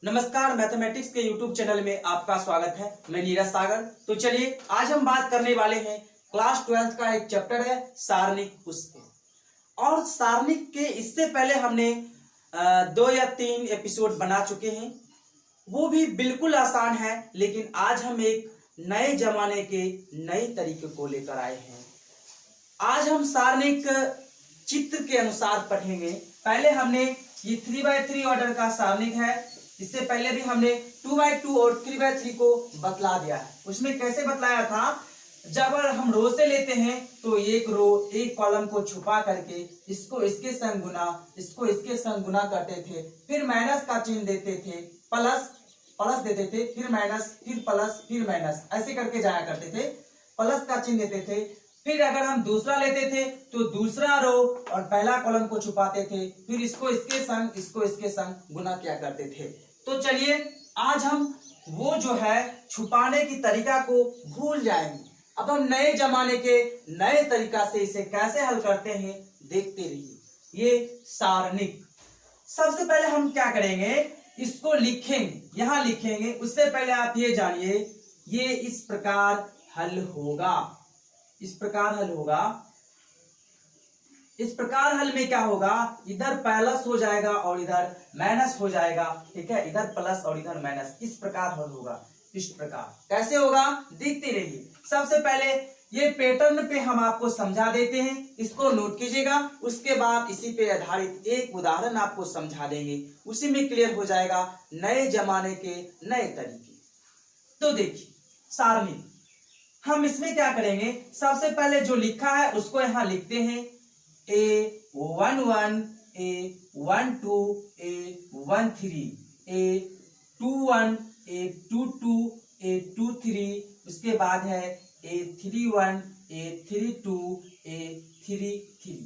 नमस्कार, मैथमेटिक्स के YouTube channel में आपका स्वागत है। मैं नीरज सागर। तो चलिए आज हम बात करने वाले हैं क्लास 12th का एक चैप्टर है सारणिक उसके। और सारणिक के इससे पहले हमने 2 या 3 एपिसोड बना चुके हैं, वो भी बिल्कुल आसान है। लेकिन आज हम एक नए जमाने के नए तरीके को लेकर आए हैं। आज हम सारणिक चित्र के अनुसार पढ़ेंगे। पहले हमने ये 3x3 ऑर्डर का सारणिक है, इससे पहले भी हमने 2x2 और 3x3 को बतला दिया है। उसमें कैसे बतलाया था, जब हम रो से लेते हैं तो एक रो एक कॉलम को छुपा करके इसको इसके संग गुना, इसको इसके संग गुना करते थे, फिर माइनस का चिन्ह देते थे, प्लस देते थे, फिर माइनस, फिर प्लस, फिर माइनस, ऐसे करके जाया करते थे। प्लस का चिन्ह देते थे, फिर अगर हम दूसरा लेते थे तो दूसरा रो और पहला कॉलम को छुपाते थे, फिर इसको इसके संग, इसको इसके संग गुना किया करते थे। तो चलिए आज हम वो जो है छुपाने की तरीका को भूल जाएंगे। अब हम नए जमाने के नए तरीका से इसे कैसे हल करते हैं देखते रहिए। ये सारणिक, सबसे पहले हम क्या करेंगे, इसको लिखेंगे, यहां लिखेंगे। उससे पहले आप ये जानिए ये इस प्रकार हल होगा, इस प्रकार हल होगा। इस प्रकार हल में क्या होगा, इधर प्लस हो जाएगा और इधर माइनस हो जाएगा, ठीक है। इधर प्लस और इधर माइनस, इस प्रकार हल होगा। इस प्रकार कैसे होगा देखते रहिए। सबसे पहले ये पैटर्न पे हम आपको समझा देते हैं, इसको नोट कीजिएगा। उसके बाद इसी पे आधारित एक उदाहरण आपको समझा देंगे, उसी में क्लियर हो जाएगा नए जमाने के नए तरीके। तो देखिए सारणी, हम इसमें क्या करेंगे, सबसे पहले जो लिखा है उसको यहाँ लिखते हैं। A11, A12, A13, A21, A22, A23, उसके बाद है A31, A32, A33।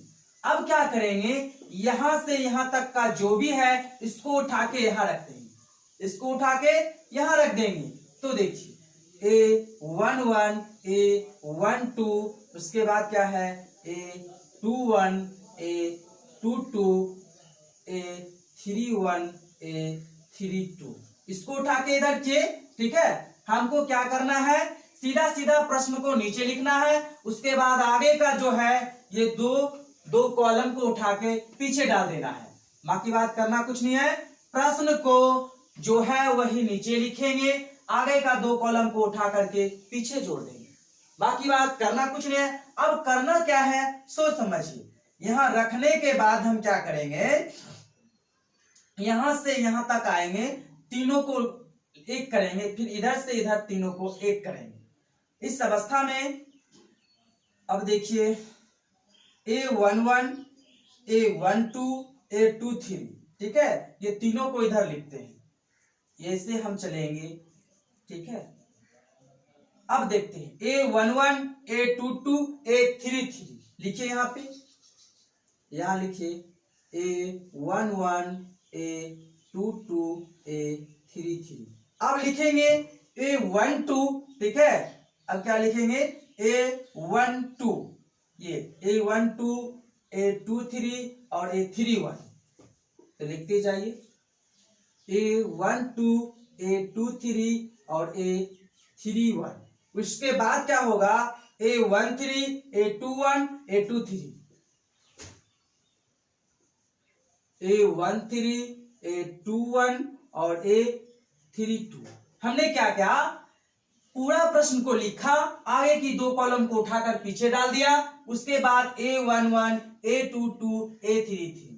अब क्या करेंगे, यहां से यहां तक का जो भी है इसको उठा के यहां रख देंगे, इसको उठा के यहां रख देंगे। तो देखिए A11, A12, उसके बाद क्या है A21, A22, A31, A32, इसको उठा के इधर के, ठीक है। हमको क्या करना है, सीधा सीधा प्रश्न को नीचे लिखना है। उसके बाद आगे का जो है ये दो कॉलम को उठा के पीछे डाल देना है। बाकी बात करना कुछ नहीं है, प्रश्न को जो है वही नीचे लिखेंगे, आगे का 2 कॉलम को उठा करके पीछे जोड़ देंगे। बाकी बात करना कुछ नहीं है। अब करना क्या है सोच समझिए। यहां रखने के बाद हम क्या करेंगे, यहां से यहां तक आएंगे, तीनों को एक करेंगे, फिर इधर से इधर तीनों को एक करेंगे। इस अवस्था में अब देखिए A11, A12, A23, ठीक है। ये तीनों को इधर लिखते हैं, ऐसे हम चलेंगे, ठीक है। अब देखते हैं A11, A22, A33, लिखिए यहां पे, यहां लिखिए A11, A22, A33। अब लिखेंगे A12, ठीक है। अब क्या लिखेंगे A12, ये A12, A23 और A31, तो लिखते जाइए A12, A23 और A31। उसके बाद क्या होगा A13, A21, A23, A13, A21 और A32। हमने क्या किया, पूरा प्रश्न को लिखा, आगे की 2 कॉलम को उठाकर पीछे डाल दिया। उसके बाद A11, A22, A33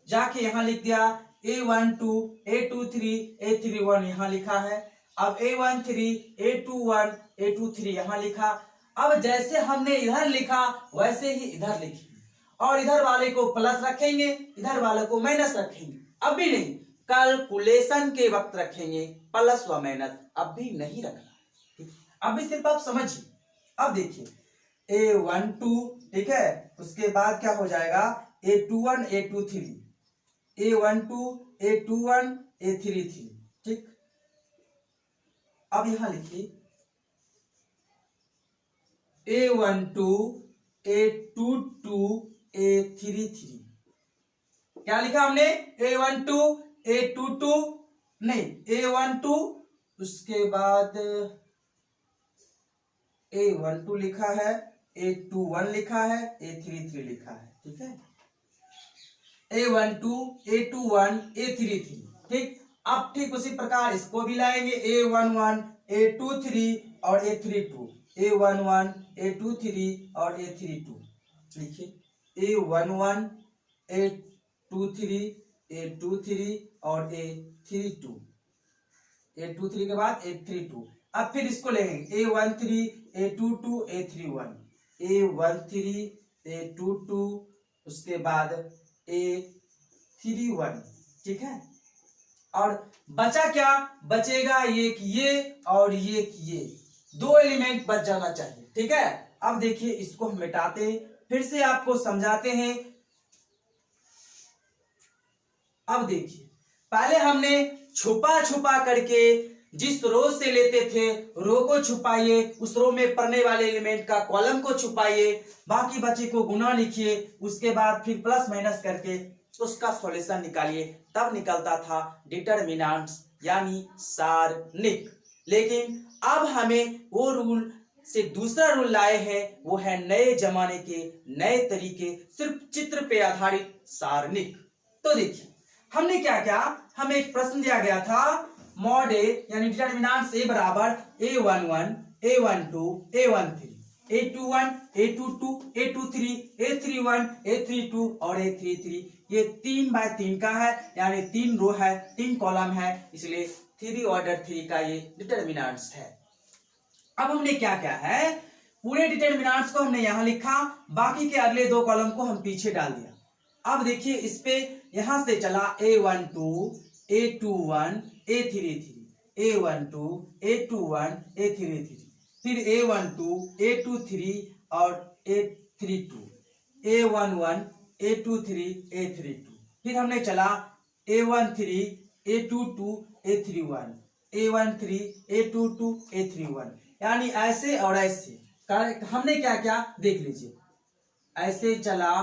जाके यहां लिख दिया, A12, A23, A31 यहां लिखा है। अब A13, A21, A23 यहां लिखा। अब जैसे हमने इधर लिखा वैसे ही इधर लिखेंगे, और इधर वाले को प्लस रखेंगे, इधर वाले को माइनस रखेंगे। अब भी नहीं, कैलकुलेशन के वक्त रखेंगे प्लस व माइनस, अब भी नहीं रखना। अब भी सिर्फ आप समझिए। अब देखिए A12, ठीक है। उसके बाद क्या हो जाएगा A21, A23, A12, A21, A33, ठीक। अब यहां लिखिए A12, A22, A33। क्या लिखा हमने A12, A22, नहीं, A12 उसके बाद A12 लिखा है, A21 लिखा है, A33 लिखा है, ठीक है, A12, A21, A33, ठीक। अब ठीक उसी प्रकार इसको भी लाएंगे, A11, A23 और A32, A11, A23 और A32, लिखिए A11, A23, A23 और A32, A23 के बाद A32। अब फिर इसको लेंगे A13, A22, A31, A13, A22, उसके बाद A31, ठीक है। और बचा क्या? बचेगा ये और ये दो एलिमेंट बच जाना चाहिए, ठीक है। अब देखिए इसको हम मिटाते हैं, फिर से आपको समझाते हैं। अब देखिए पहले हमने छुपा छुपा करके जिस रो से लेते थे, रो को छुपाइए, उस रो में पड़ने वाले एलिमेंट का कॉलम को छुपाइए, बाकी बचे को गुना लिखिए, उसके बाद फिर प्लस माइनस करके उसका सॉल्यूशन निकालिए, तब निकलता था डिटरमिनेंट्स यानी सारणिक। लेकिन अब हमें वो रूल से दूसरा रूल लाए हैं, वो है नए जमाने के नए तरीके, सिर्फ चित्र पे आधारित सारणिक। तो देखिए हमने क्या किया, हमें एक प्रश्न दिया गया था, मॉड ए यानी डिटरमिनेंट्स ए बराबर A11, A12, A13, A21, A22, A23, A31, A32 और A33, ये 3x3 का है, यानी 3 रो है, 3 कॉलम है, इसलिए 3 ऑर्डर 3 का ये डिटरमिनेंट्स है। अब हमने क्या क्या है, पूरे डिटरमिनेंट्स को हमने यहां लिखा, बाकी के अगले 2 कॉलम को हम पीछे डाल दिया। अब देखिए इस पे यहां से चला A12, A21, A33, A12, A21, A33, फिर A12, A23 और A32, A11, A23, A32, फिर हमने चला A13, A22, A31, A13, A22, A31, यानी ऐसे और ऐसे हमने क्या क्या देख लीजिए, ऐसे चला,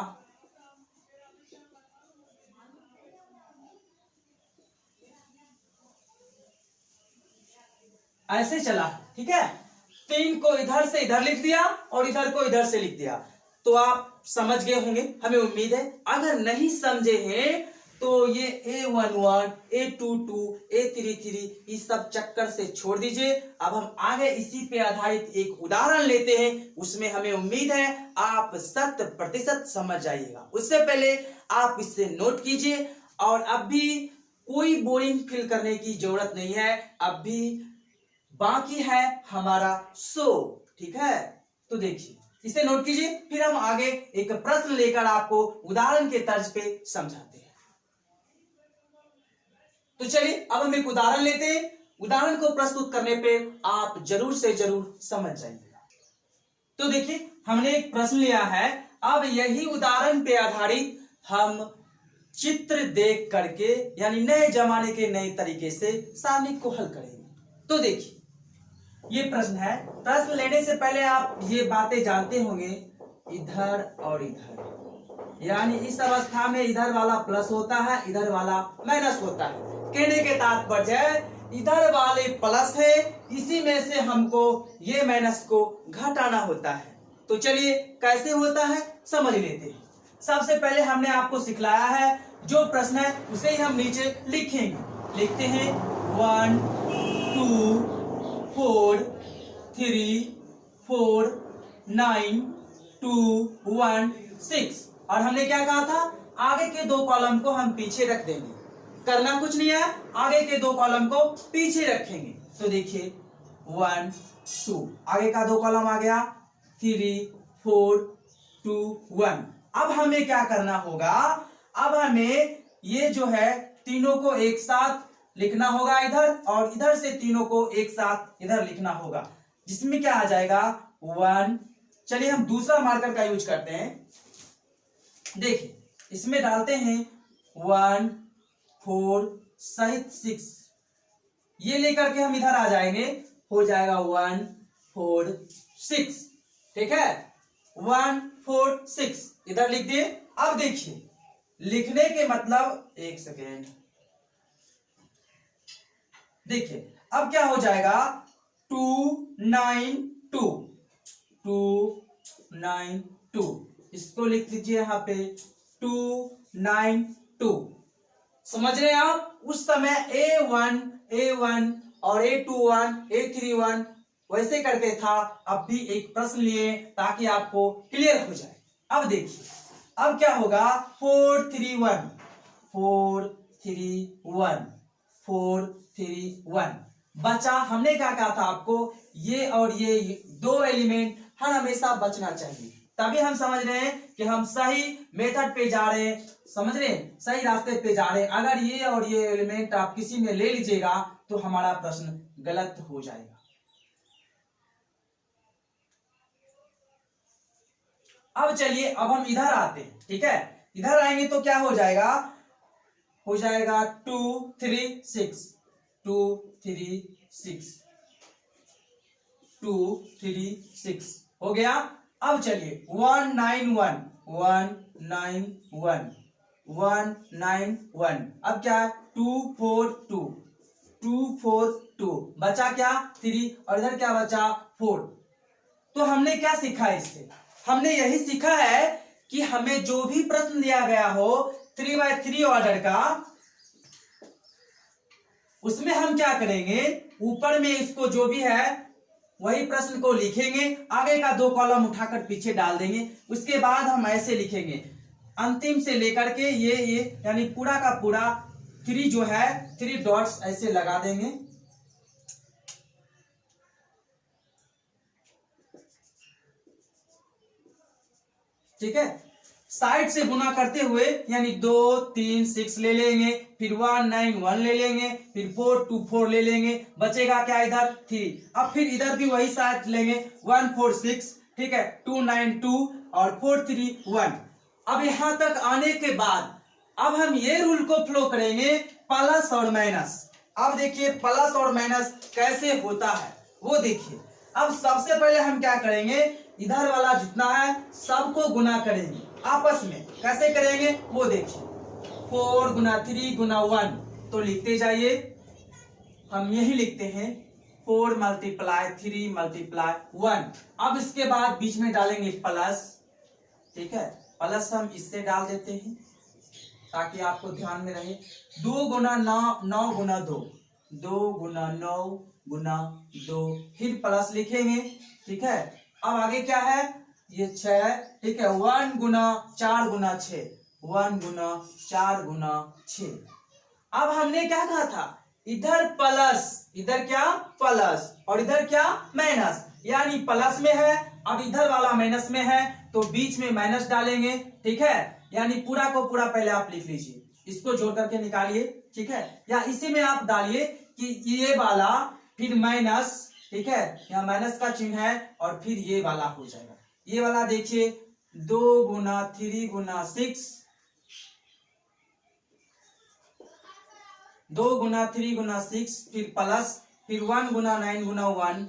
ऐसे चला, ठीक है। 3 को इधर से इधर लिख दिया और इधर को इधर से लिख दिया, तो आप समझ गए होंगे, हमें उम्मीद है। अगर नहीं समझे हैं तो ये A11, A22, A33 इस सब चक्कर से छोड़ दीजिए। अब हम आगे इसी पे आधारित एक उदाहरण लेते हैं, उसमें हमें उम्मीद है आप 100% समझ जाइएगा। उससे पहले आप इससे नोट कीजिए, और अब भी कोई बोरिंग फील करने की जरूरत नहीं है, अब भी बाकी है हमारा शो, ठीक है। तो देखिए इसे नोट कीजिए, फिर हम आगे एक प्रश्न लेकर आपको उदाहरण के तर्ज पे समझाते हैं। तो चलिए अब हम एक उदाहरण लेते हैं, उदाहरण को प्रस्तुत करने पे आप जरूर से जरूर समझ जाइएगा। तो देखिए हमने एक प्रश्न लिया है, अब यही उदाहरण पे आधारित हम चित्र देख करके यानी नए जमाने के नए तरीके से सारणिक को हल करेंगे। तो देखिए ये प्रश्न है, प्रश्न लेने से पहले आप ये बातें जानते होंगे, इधर और इधर, यानी इस अवस्था में इधर वाला प्लस होता है, इधर वाला माइनस होता है। कहने के तात्पर्य इधर वाले प्लस है, इसी में से हमको ये माइनस को घटाना होता है। तो चलिए कैसे होता है समझ लेते हैं। सबसे पहले हमने आपको सिखलाया है, जो प्रश्न है उसे ही हम नीचे लिखेंगे। लिखते हैं 1, 2, 4, 3, 4, 9, 2, 1, 6, और हमने क्या कहा था, आगे के 2 कॉलम को हम पीछे रख देंगे। करना कुछ नहीं है, आगे के 2 कॉलम को पीछे रखेंगे। तो देखिए 1, 2, आगे का 2 कॉलम आ गया, 3, 4, 2, 1। अब हमें क्या करना होगा, अब हमें ये जो है तीनों को एक साथ लिखना होगा इधर, और इधर से तीनों को एक साथ इधर लिखना होगा, जिसमें क्या आ जाएगा 1। चलिए हम दूसरा मार्कर का यूज करते हैं। देखिए इसमें डालते हैं 1, 4 सहित 6, ये लेकर के हम इधर आ जाएंगे, हो जाएगा 1, 4, 6, ठीक है। 1, 4, 6 इधर लिख दिए। अब देखिए लिखने के मतलब, एक सेकेंड, देखिए अब क्या हो जाएगा 292 292 इसको लिख लीजिए यहाँ पे 292 समझ रहे हैं आप। उस समय A1 और A21 A31 वैसे करके था, अब भी एक प्रश्न लिए ताकि आपको क्लियर हो जाए। अब देखिए अब क्या होगा 431 बचा। हमने क्या कहा था आपको, ये और ये दो एलिमेंट हर हमेशा बचना चाहिए, तभी हम समझ रहे हैं कि हम सही मेथड पे जा रहे हैं, समझ रहे हैं, सही रास्ते पे जा रहे हैं। अगर ये और ये एलिमेंट आप किसी में ले लीजिएगा तो हमारा प्रश्न गलत हो जाएगा। अब चलिए अब हम इधर आते हैं, ठीक है। इधर आएंगे तो क्या हो जाएगा 236 हो गया। अब चलिए 191 अब क्या है 242 बचा क्या 3 और इधर क्या बचा 4। तो हमने क्या सीखा इससे, हमने यही सीखा है कि हमें जो भी प्रश्न दिया गया हो 3x3 ऑर्डर का, उसमें हम क्या करेंगे ऊपर में इसको जो भी है वही प्रश्न को लिखेंगे, आगे का 2 कॉलम उठाकर पीछे डाल देंगे। उसके बाद हम ऐसे लिखेंगे अंतिम से लेकर के ये यानी पूरा का पूरा 3 जो है 3 डॉट्स ऐसे लगा देंगे। ठीक है, साइड से गुना करते हुए यानी 2 3 6 ले लेंगे, फिर 1 9 1 ले लेंगे, फिर 4 2 4 ले लेंगे, बचेगा क्या इधर 3। अब फिर इधर भी वही साइड लेंगे 1 4 6, ठीक है 2 9 2 और 4 3 1। अब यहां तक आने के बाद अब हम ये रूल को फ्लो करेंगे प्लस और माइनस। अब देखिए प्लस और माइनस कैसे होता है वो देखिए। अब सबसे पहले हम क्या करेंगे, इधर वाला जितना है सबको गुना करेंगे आपस में। कैसे करेंगे वो देखिए 4 गुना 3 गुना 1, तो लिखते जाइए। हम यही लिखते हैं 4 मल्टीप्लाई 3 मल्टीप्लाई 1। अब इसके बाद बीच में डालेंगे प्लस, ठीक है, प्लस हम इससे डाल देते हैं ताकि आपको ध्यान में रहे। 2 गुना 9 गुना 2, 2 गुना 9 गुना 2, फिर प्लस लिखेंगे, ठीक है। अब आगे क्या है ये 6, ठीक है 1 गुना 4 गुना 6, 1 गुना 4 गुना 6। अब हमने क्या कहा था इधर प्लस, इधर क्या प्लस और इधर क्या माइनस, यानी प्लस में है अब इधर वाला माइनस में है तो बीच में माइनस डालेंगे, ठीक है। यानी पूरा को पूरा पहले आप लिख लीजिए, इसको जोड़ करके निकालिए, ठीक है, या इसी में आप डालिए कि ये वाला फिर माइनस, ठीक है, यहाँ माइनस का चिन्ह है और फिर ये वाला हो जाएगा। ये वाला देखिए 2 गुना 3 गुना 6, 2 गुना 3 गुना 6, फिर प्लस, फिर 1 गुना 9 गुना 1,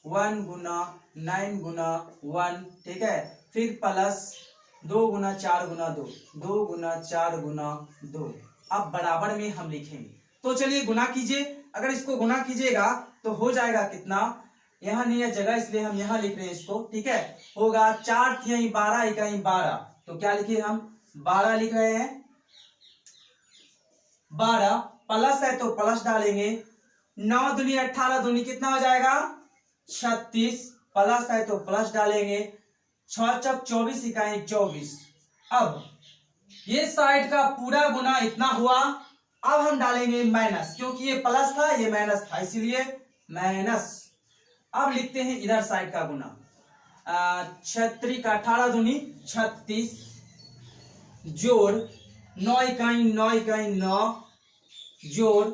1 गुना 9 गुना 1, ठीक है, फिर प्लस 2 गुना 4 गुना 2, 2 गुना 4 गुना 2। अब बराबर में हम लिखेंगे, तो चलिए गुना कीजिए। अगर इसको गुना कीजिएगा तो हो जाएगा कितना, यहाँ नहीं है जगह इसलिए हम यहाँ लिख रहे हैं इसको, ठीक है। होगा 4 तिहाई 12 इकाई 12, तो क्या लिखिए हम 12 लिख रहे हैं। 12 प्लस है तो प्लस डालेंगे, 9 दूनी 18 दूनी कितना हो जाएगा 36, प्लस है तो प्लस डालेंगे, 6 चौक 24 इकाई 24। अब ये साइड का पूरा गुना इतना हुआ। अब हम डालेंगे माइनस, क्योंकि ये प्लस था ये माइनस था इसीलिए माइनस। अब लिखते हैं इधर साइड का गुना, 36 का 18 दूनी 36, जोड़ 9 इकाई 9 इकाई 9, जोड़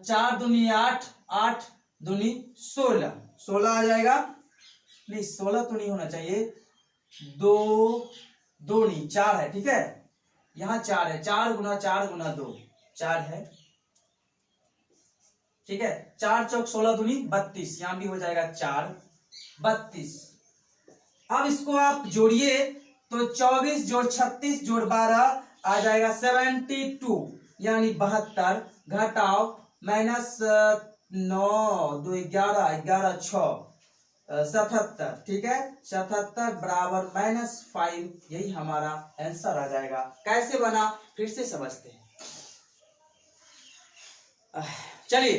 4 दूनी 8, 8 दूनी 16, 16 आ जाएगा। नहीं 16 तो नहीं होना चाहिए, 2 2 नहीं 4 है, ठीक है, यहाँ 4 है, 4 गुना 4 गुना 2 4 है, ठीक है। 4 चौक 16 दूनी 32, यहां भी हो जाएगा 4 32। अब इसको आप जोड़िए तो 24 जोड़ 36 जोड़ 12 आ जाएगा 72, यानी 72, घटाओ माइनस 9 2 11 11 6 77, ठीक है। 77 बराबर -5, यही हमारा आंसर आ जाएगा। कैसे बना फिर से समझते हैं। चलिए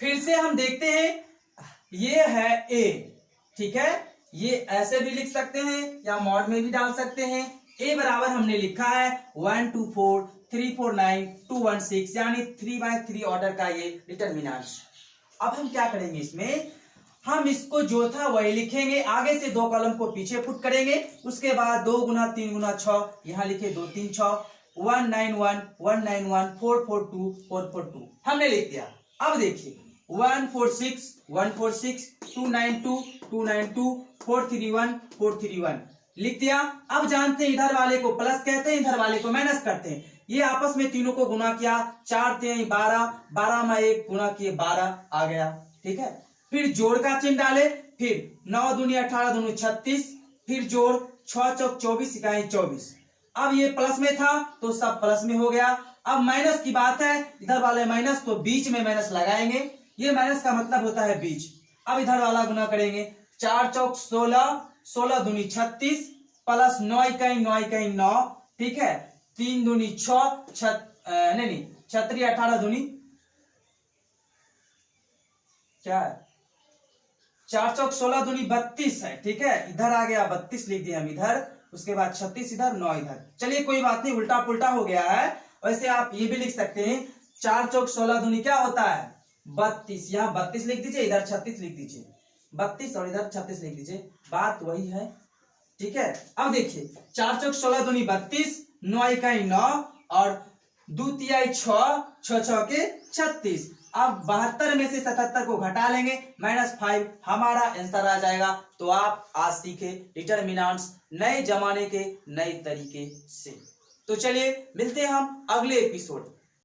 फिर से हम देखते हैं। ये है ए, ठीक है। ये ऐसे भी लिख सकते हैं या मॉड में भी डाल सकते हैं। ए बराबर हमने लिखा है 1 2 4 3 4 9 2 1 6, यानी 3/3 ऑर्डर का ये डिटरमिनेंट। अब हम क्या करेंगे, इसमें हम इसको जो था वही लिखेंगे, आगे से 2 कॉलम को पीछे पुट करेंगे। उसके बाद 2 गुना 3 गुना 6, यहाँ लिखे 2 3 6, 191 191 442 442 हमने लिख दिया। अब देखिए 146 146 292 292 431 431 लिख दिया। अब जानते हैं इधर वाले को प्लस कहते हैं, इधर वाले को माइनस करते हैं। ये आपस में तीनों को गुना किया, 4 3 12 12 में 1 गुना किए 12 आ गया, ठीक है। फिर जोड़ का चिन्ह डाले, फिर 9 दूनी 18 दूनी 36, फिर जोड़ 6 चौक 24 इकाई 24। अब ये प्लस में था तो सब प्लस में हो गया। अब माइनस की बात है, इधर वाले माइनस तो बीच में माइनस लगाएंगे, ये माइनस का मतलब होता है बीच। अब इधर वाला गुना करेंगे, 4 चौक 16 16 दूनी 36 प्लस 9 इकाई 9 इकाई 9, ठीक है। 3 दूनी 6 नहीं 36 18 दूनी क्या है, 4 चौक 16 दूनी 32 है, ठीक है। इधर आ गया 32 लिख दिया हम इधर, उसके बाद 36 इधर 9 इधर। चलिए कोई बात नहीं, उल्टा पुल्टा हो गया है। वैसे आप ये भी लिख सकते हैं, 4 चौक 16 दूनी क्या होता है 32, यहाँ 32 लिख दीजिए, इधर 36 लिख दीजिए, 32 और इधर 36 लिख दीजिए, बात वही है, ठीक है। अब देखिए 4 चौक 16 दूनी 32, 9 इकाई 9 और 2 तिहाई 6 6 6 के 36। अब 72 में से 77 को घटा लेंगे, -5 हमारा आंसर आ जाएगा। तो आप आज सीखे डिटरमिनेंट्स नए जमाने के नए तरीके से। तो चलिए मिलते हैं हम अगले एपिसोड।